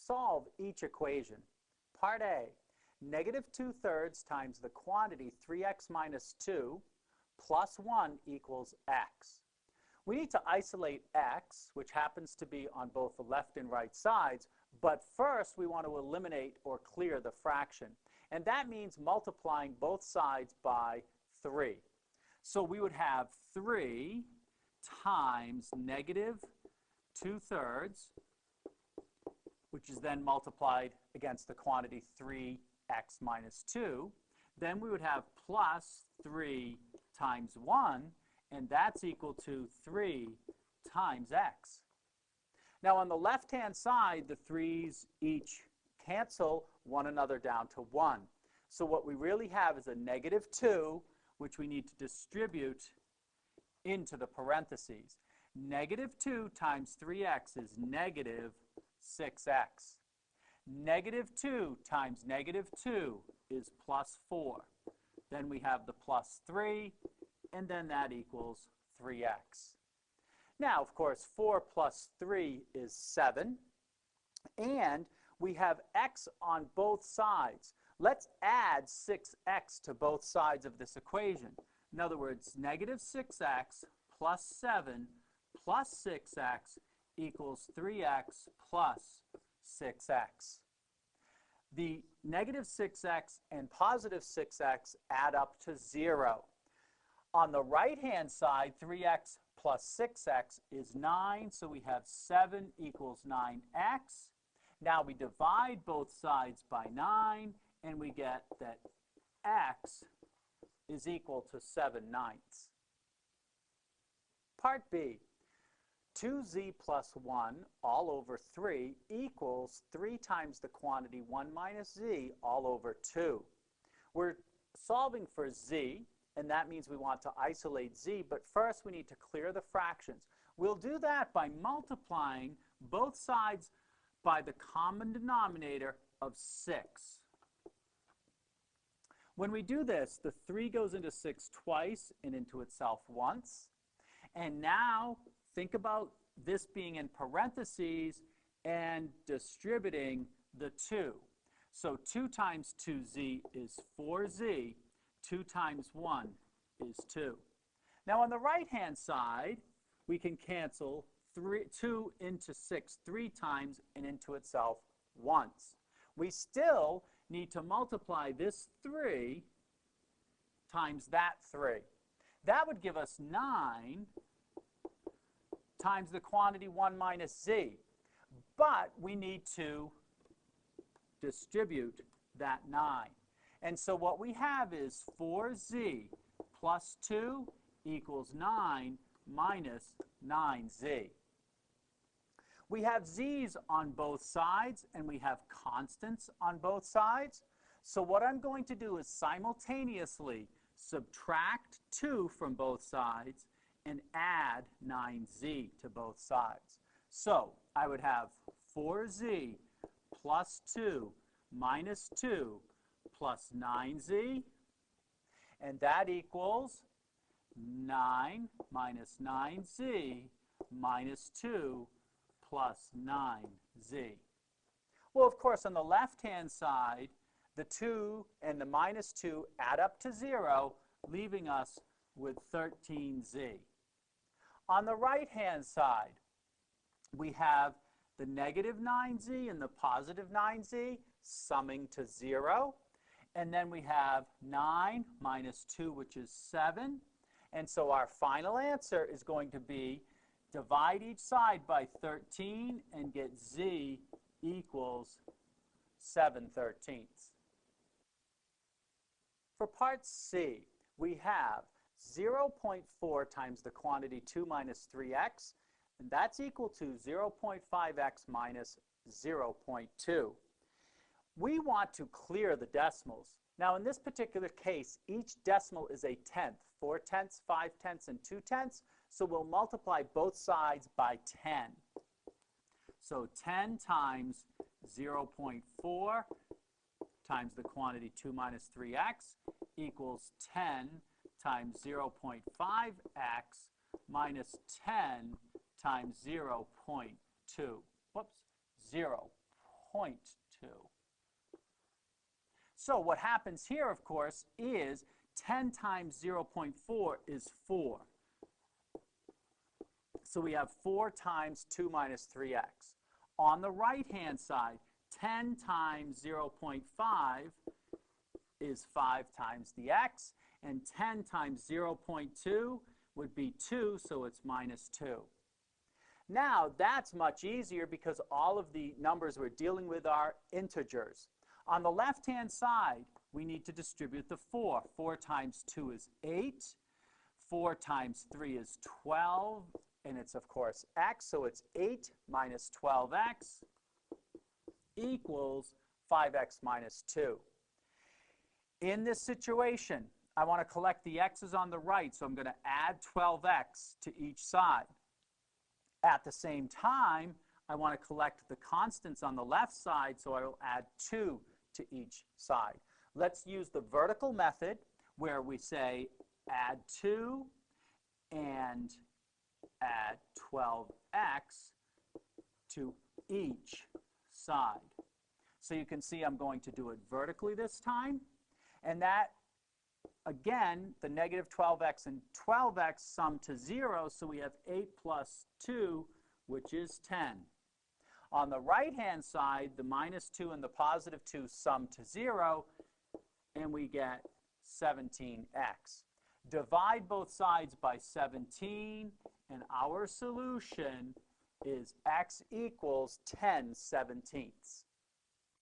Solve each equation. Part A, negative 2/3 times the quantity 3x minus 2 plus 1 equals x. We need to isolate x, which happens to be on both the left and right sides, but first we want to eliminate or clear the fraction. And that means multiplying both sides by 3. So we would have 3 times negative 2/3, which is then multiplied against the quantity 3x minus 2. Then we would have plus 3 times 1, and that's equal to 3 times x. Now on the left-hand side, the 3's each cancel one another down to 1. So what we really have is a negative 2, which we need to distribute into the parentheses. Negative 2 times 3x is negative 6x. Negative 2 times negative 2 is plus 4. Then we have the plus 3, and then that equals 3x. Now, of course, 4 plus 3 is 7, and we have x on both sides. Let's add 6x to both sides of this equation. In other words, negative 6x plus 7 plus 6x equals 3x plus 6x. The negative 6x and positive 6x add up to 0. On the right-hand side, 3x plus 6x is 9, so we have 7 equals 9x. Now we divide both sides by 9, and we get that x is equal to 7/9. Part B, 2z plus 1 all over 3 equals 3 times the quantity 1 minus z all over 2. We're solving for z, and that means we want to isolate z, but first we need to clear the fractions. We'll do that by multiplying both sides by the common denominator of 6. When we do this, the 3 goes into 6 twice and into itself once. And now think about this being in parentheses and distributing the 2. So 2 times 2z is 4z. 2 times 1 is 2. Now on the right-hand side, we can cancel 2 into 6 3 times and into itself once. We still need to multiply this 3 times that 3. That would give us 9 times the quantity 1 minus z. But we need to distribute that 9. And so what we have is 4z plus 2 equals 9 minus 9z. We have z's on both sides, and we have constants on both sides. So what I'm going to do is simultaneously subtract 2 from both sides and add 9z to both sides. So I would have 4z plus 2 minus 2 plus 9z, and that equals 9 minus 9z minus 2 plus 9z. Well, of course, on the left-hand side, the 2 and the minus 2 add up to 0, leaving us with 13z. On the right-hand side, we have the negative 9z and the positive 9z summing to 0. And then we have 9 minus 2, which is 7. And so our final answer is going to be divide each side by 13 and get z equals 7/13. For part C, we have 0.4 times the quantity 2 minus 3x, and that's equal to 0.5x minus 0.2. We want to clear the decimals. Now in this particular case, each decimal is a tenth, 4/10, 5/10, and 2/10. So we'll multiply both sides by 10. So 10 times 0.4 times the quantity 2 minus 3x equals 10 times 0.5x minus 10 times 0.2. Whoops, 0.2. So what happens here, of course, is 10 times 0.4 is 4. So we have 4 times 2 minus 3x. On the right-hand side, 10 times 0.5 is 5 times the x, and 10 times 0.2 would be 2, so it's minus 2. Now, that's much easier because all of the numbers we're dealing with are integers. On the left-hand side, we need to distribute the 4. 4 times 2 is 8. 4 times 3 is 12. And it's, of course, x. So it's 8 minus 12x equals 5x minus 2. In this situation, I want to collect the x's on the right. So I'm going to add 12x to each side. At the same time, I want to collect the constants on the left side. So I will add 2 to each side. Let's use the vertical method where we say add 2 and add 12x to each side. So you can see I'm going to do it vertically this time. And that, again, the negative 12x and 12x sum to 0, so we have 8 plus 2, which is 10. On the right-hand side, the minus 2 and the positive 2 sum to 0, and we get 17x. Divide both sides by 17, and our solution is x equals 10/17.